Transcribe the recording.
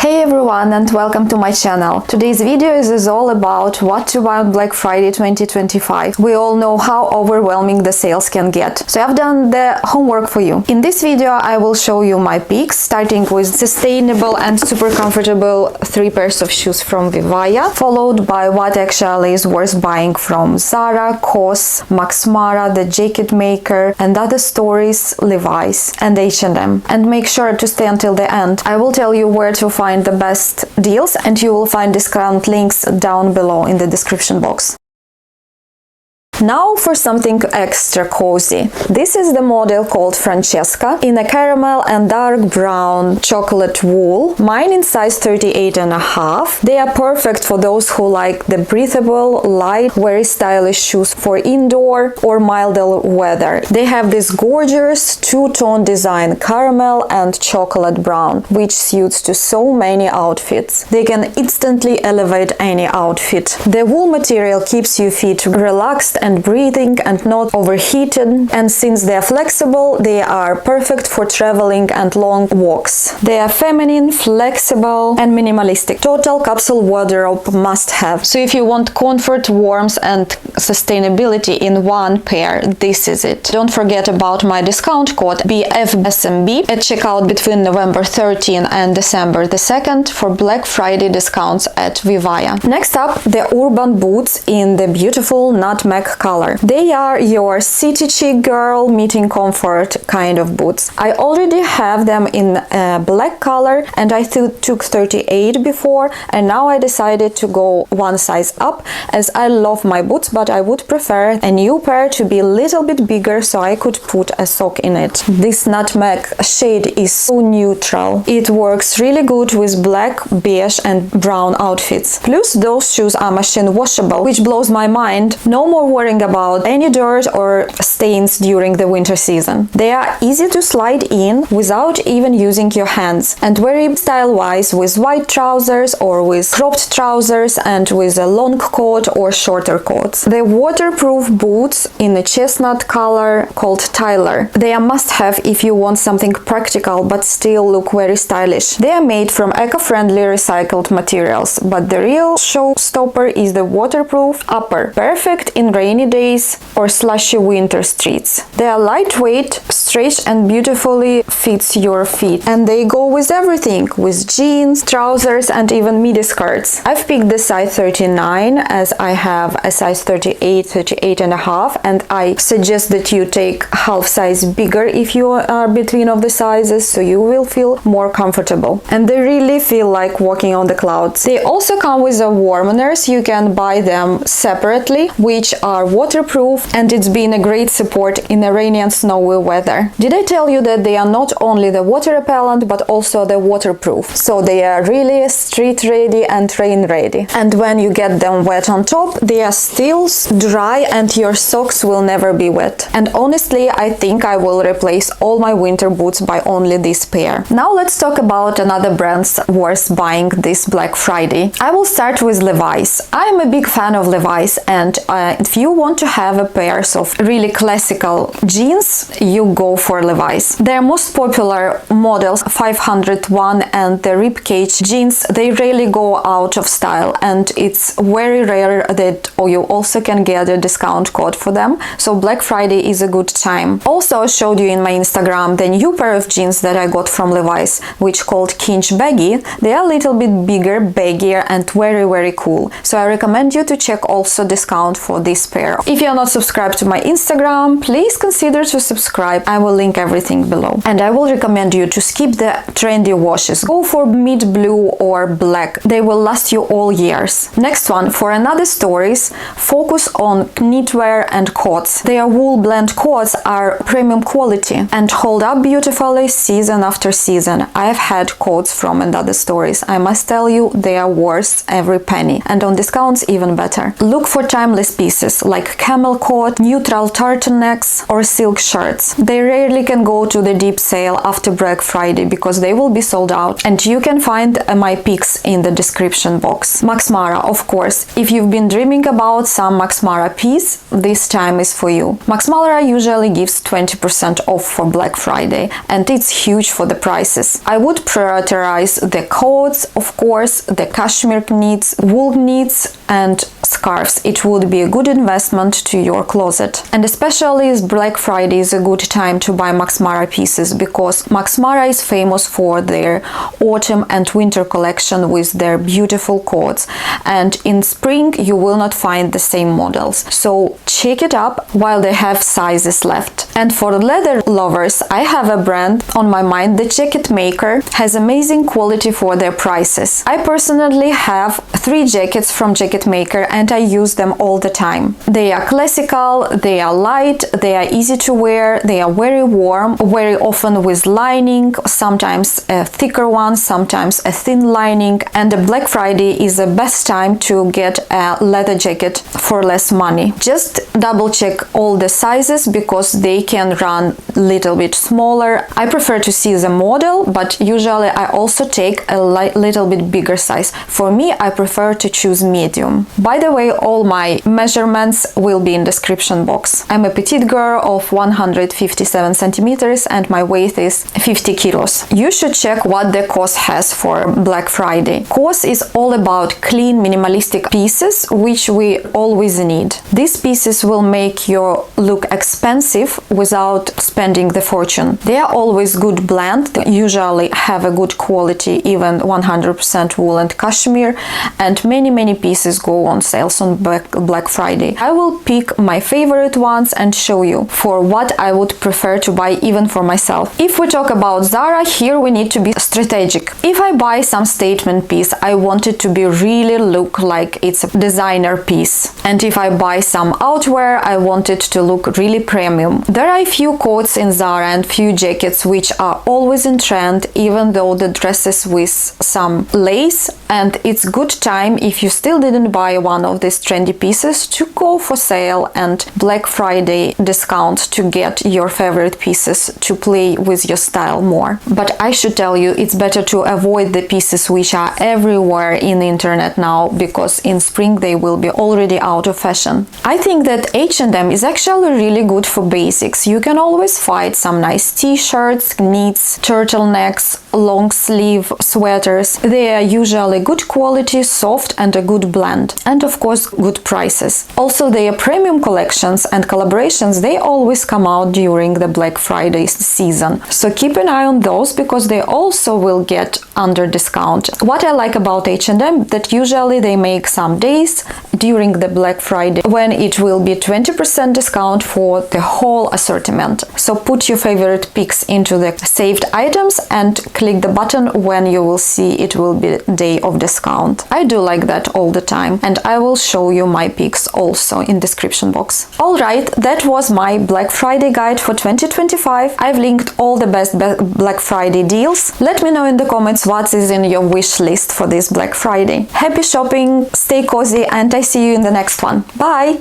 Hey everyone, and welcome to my channel. Today's video is all about what to buy on Black Friday 2025. We all know how overwhelming the sales can get, so I've done the homework for you. In this video I will show you my picks, starting with sustainable and super comfortable 3 pairs of shoes from VIVAIA, followed by what actually is worth buying from Zara, COS, Max Mara, the JacketMaker, and other stories, LEVI'S and H&M. And make sure to stay until the end. I will tell you where to find the best deals, and you will find discount links down below in the description box. Now for something extra cozy. This is the model called Francesca in a caramel and dark brown chocolate wool. Mine in size 38.5. They are perfect for those who like the breathable, light, very stylish shoes for indoor or milder weather. They have this gorgeous two-tone design, caramel and chocolate brown, which suits to so many outfits. They can instantly elevate any outfit. The wool material keeps your feet relaxed and breathing and not overheated, and since they are flexible, they are perfect for traveling and long walks. They are feminine, flexible and minimalistic. Total capsule wardrobe must have. So if you want comfort, warmth and sustainability in one pair, this is it. Don't forget about my discount code BFsmb at checkout between November 13 and December the 2nd for Black Friday discounts at VIVAIA. Next up, the urban boots in the beautiful nutmeg color. They are your city chic girl meeting comfort kind of boots. I already have them in a black color and I took 38 before, and now I decided to go one size up as I love my boots, but I would prefer a new pair to be a little bit bigger so I could put a sock in it. This nutmeg shade is so neutral. It works really good with black, beige and brown outfits. Plus those shoes are machine washable, which blows my mind. No more worrying about any dirt or stains during the winter season. They are easy to slide in without even using your hands, and very style-wise with white trousers or with cropped trousers and with a long coat or shorter coats. The waterproof boots in a chestnut color called Tyler. They are must-have if you want something practical but still look very stylish. They are made from eco-friendly recycled materials, but the real showstopper is the waterproof upper, perfect in rainy days or slushy winter streets. They are lightweight, stretch and beautifully fits your feet, and they go with everything, with jeans, trousers and even midi skirts. I've picked the size 39 as I have a size 38, 38.5, and I suggest that you take half size bigger if you are between of the sizes, so you will feel more comfortable. And they really feel like walking on the clouds. They also come with a warmers. You can buy them separately, which are waterproof, and it's been a great support in a rainy and snowy weather. Did I tell you that they are not only the water repellent but also the waterproof? So they are really street ready and rain ready. And when you get them wet on top, they are still dry and your socks will never be wet. And honestly, I think I will replace all my winter boots by only this pair. Now let's talk about another brands worth buying this Black Friday. I will start with LEVI'S. I am a big fan of LEVI'S, and if you want to have a pair of really classical jeans, you go for LEVI'S. Their most popular models, 501 and the ribcage jeans, they really go out of style, and it's very rare that you also can get a discount code for them, so Black Friday is a good time. Also, I showed you in my Instagram the new pair of jeans that I got from LEVI'S, which called Kinch Baggy. They are a little bit bigger, baggier and very cool, so I recommend you to check also discount for this pair. If you're not subscribed to my Instagram, please consider to subscribe. I will link everything below. And I will recommend you to skip the trendy washes. Go for mid blue or black. They will last you all years. Next one, for another stories, focus on knitwear and coats. Their wool blend coats are premium quality and hold up beautifully season after season. I've had coats from another stories. I must tell you, they are worth every penny, and on discounts even better. Look for timeless pieces like camel coat, neutral turtlenecks or silk shirts. They rarely can go to the deep sale after Black Friday because they will be sold out, and you can find my pics in the description box. Max Mara, of course. If you've been dreaming about some Max Mara piece, this time is for you. Max Mara usually gives 20% off for Black Friday, and it's huge for the prices. I would prioritize the coats, of course, the cashmere knits, wool knits, and scarves. It would be a good investment to your closet. And especially as Black Friday is a good time to buy Max Mara pieces, because Max Mara is famous for their autumn and winter collection with their beautiful coats, and in spring you will not find the same models, so check it up while they have sizes left. And for leather lovers, I have a brand on my mind. The JacketMaker has amazing quality for their prices. I personally have 3 jackets from JacketMaker and I use them all the time. They are classical, they are light, they are easy to wear, they are very warm, very often with lining, sometimes a thicker one, sometimes a thin lining, and the Black Friday is the best time to get a leather jacket for less money. Just double check all the sizes because they can run a little bit smaller. I prefer to see the model, but usually I also take a little bit bigger size. For me, I prefer to choose medium. By the way, all my measurements will be in description box. I'm a petite girl of 157 centimeters and my weight is 50 kilos. You should check what the COS has for Black Friday. COS is all about clean, minimalistic pieces, which we always need. These pieces will make your look expensive without spending the fortune. They are always good blend, they usually have a good quality, even 100% wool and cashmere, and many pieces go on sales on Black Friday. I will pick my favorite ones and show you for what I would prefer to buy even for myself. If we talk about Zara, here we need to be strategic. If I buy some statement piece, I want it to be really look like it's a designer piece. And if I buy some outerwear, I want it to look really premium. There are a few coats in Zara and few jackets which are always in trend, even though the dresses with some lace, and it's good time if you still didn't buy one of these trendy pieces to go for sale and Black Friday discount to get your favorite pieces to play with your style more. But I should tell you, it's better to avoid the pieces which are everywhere in the internet now, because in spring they will be already out of fashion. I think that H&M is actually really good for basics. You can always find some nice t-shirts, knits, turtlenecks, long sleeve sweaters. They are usually good quality, soft, and a good blend, and of course good prices. Also, their premium collections and collaborations, they always come out during the Black Friday season, so keep an eye on those because they also will get under discount. What I like about H&M, that usually they make some days during the Black Friday when it will be 20% discount for the whole assortment. So put your favorite picks into the saved items and click the button when you will see it will be day of discount. I do like that all the time, and I will show you my picks also in description box. Alright, that was my Black Friday guide for 2025. I've linked all the best Black Friday deals. Let me know in the comments what is in your wish list for this Black Friday. Happy shopping, stay cozy, and I see you in the next one. Bye!